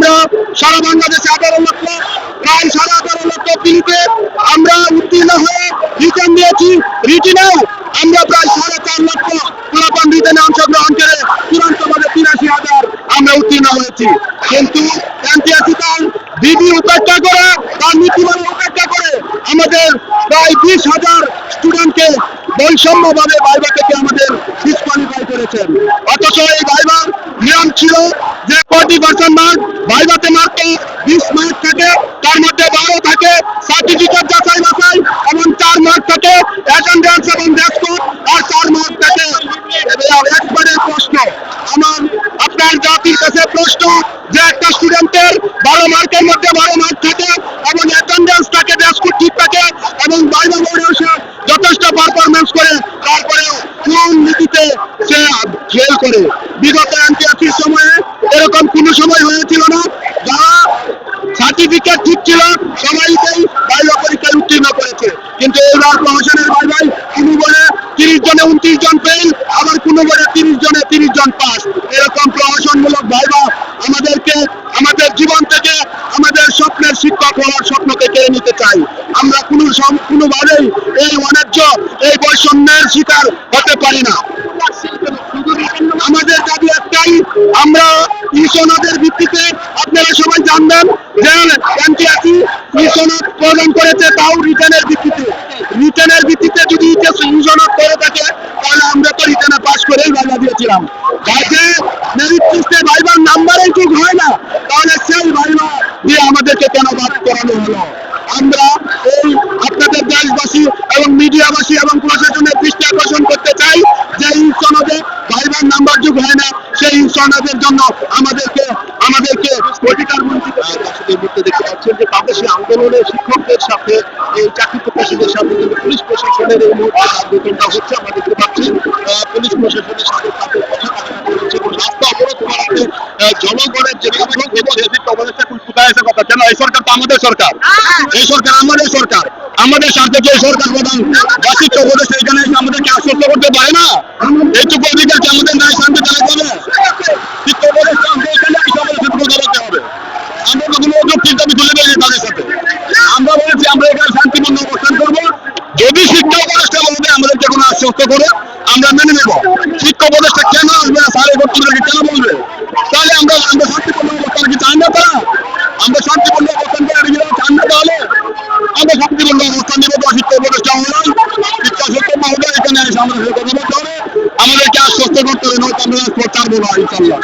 আমরা সারা বাংলাদেশে 18 লক্ষ প্রায় 18.5 লক্ষ পিলিতে আমরা উত্তীর্ণ হয়ে রিটার্ন দিয়েছি। রিটেনেও আমরা প্রায় 4.5 লক্ষ পোলাপান রিটার্নে অংশগ্রহণ করে চূড়ান্তভাবে 83,000 আমরা উত্তীর্ণ হয়েছি। কিন্তু এনটিআরসি তার বিধি উপেক্ষা করে, তার নীতিমালা উপেক্ষা করে আমাদের প্রায় 20,000 স্টুডেন্টকে বৈষম্যভাবে ভাইভা থেকে আমাদের ডিসকোয়ালিফাই করেছেন। অথচ এই ভাইভার নিয়ম ছিল যে 40% মার্ক ভাইভাতে মাত্র 20 মার্ক থাকে, তার মধ্যে 12 থাকে সার্টিফিকেট যাচাই বাছাই এবং 4 মার্ক থাকে অ্যাটেন্ডেন্স এবং ডেস্ক আর 4 মার্ক থাকে একবারের প্রশ্ন। আপনার জাতির কাছে প্রশ্ন যে একটা স্টুডেন্টের 12 মার্কের মধ্যে 12 মার্ক থাকে এবং অ্যাটেন্ডেন্স থাকে, ডেস্ক ঠিক থাকে এবং ভাইভা বোর্ডেও সে যথেষ্ট পারফরমেন্স করে, তারপরেও কোন নীতিতে সে ফেল করে। বিগত এনটিআরসির সময়ে এরকম কোনো সময় হয়েছিল না। যারা সার্টিফিকেট ঠিক ছিল সবাইকেই ভাইভা পরীক্ষায় উত্তীর্ণ করেছে, কিন্তু এবার প্রহসনের ভাইভাই কোনো বলে 30 জনে 29 জন ফেল, আবার কোনো বলে 30 জনে 30 জন পাস। এরকম প্রহসনমূলক ভাইভা আমাদেরকে আমাদের জীবন থেকে, আমাদের স্বপ্নের শিক্ষক হওয়ার স্বপ্নকে কেড়ে নিতে চাই। আমরা কোনোভাবেই এই অন্যায্য, এই বৈষম্যের শিকার হতে পারি না। আমাদের দাবি একটাই, আমরা ইসনদের ভিত্তিতে, আপনারা সবাই জানবেন যে এনটিআরসি ইসনদ প্রদান করেছে, তাও রিটার্নের ভিত্তিতে। রিটার্নের ভিত্তিতে যদি ইসনদ করে থাকে তাহলে আমরা তো রিটার্নে পাস করেই ভাইভা দিয়েছিলাম। যাতে মেরিট লিস্টে ভাইভার নাম্বারই ঠিক হয় না, তাহলে সেই ভাইভা দিয়ে আমাদেরকে কেন বাদ করানো হলো? আমরা এই আপনাদের দেশবাসী এবং মিডিয়াবাসী এবং প্রশাসনের দৃষ্টি আকর্ষণ করতে চাই যে এই সনদে ভাইভার নাম্বার যোগ হয় না, সেই সনদের জন্য আমাদেরকে অধিকার বঞ্চিত। এই মুহূর্তে দেখতে পাচ্ছেন যে বাংলাদেশি আন্দোলনের শিক্ষকদের সাথে এই চাকরি প্রত্যাশীদের সাথে কিন্তু পুলিশ প্রশাসনের এই মুহূর্তে আন্দোলনটা হচ্ছে। আমরা দেখতে পাচ্ছি পুলিশ প্রশাসনের সাথে তাদের কথা কাটাকাটি হচ্ছে এবং রাস্তা অবরোধ করাতে জনগণের যে বিক্ষোভ এবং এই অবরোধটা কোথায় এসে কথা কেন? এই সরকার তো আমাদের সরকার, এই সরকার আমাদের সরকার, আমাদের স্বার্থে যে সরকার প্রধান বার্ষিক উপদেশ এখানে আমাদেরকে আশ্বস্ত করতে পারে না। এইটুকু অধিকার কি আমাদের নাই? শান্তি চালাতে হবে, শিক্ষা উপদেশটা এখানে দাঁড়াতে হবে। আমরা তো কোনো অযৌক্তিক দাবি তুলে দেয়নি তাদের সাথে। আমরা বলেছি আমরা এখানে শান্তিপূর্ণ অবস্থান করবো। যদি শিক্ষা উপদেশটা বলবে আমাদেরকে কোনো আশ্বস্ত করে আমরা মেনে নেব। শিক্ষা উপদেশটা কেন আসবে না, স্যার এবার তুলে কেন বলবে? তাহলে আমরা শান্তিপূর্ণ অবস্থান কি চান না তারা? আমরা শান্তিপূর্ণ অবস্থান করে চান না, তাহলে আমরা শান্তিপূর্ণ অবস্থান নিব। শিক্ষা উপদেশটা হলাম শিক্ষা সত্য মহোদয় এখানে এসে আমরা কথা বলতে হবে, আমাদেরকে আশ্বস্ত করতে হবে, নয়তো আমরা ছাড়বো না ইনশাল্লাহ।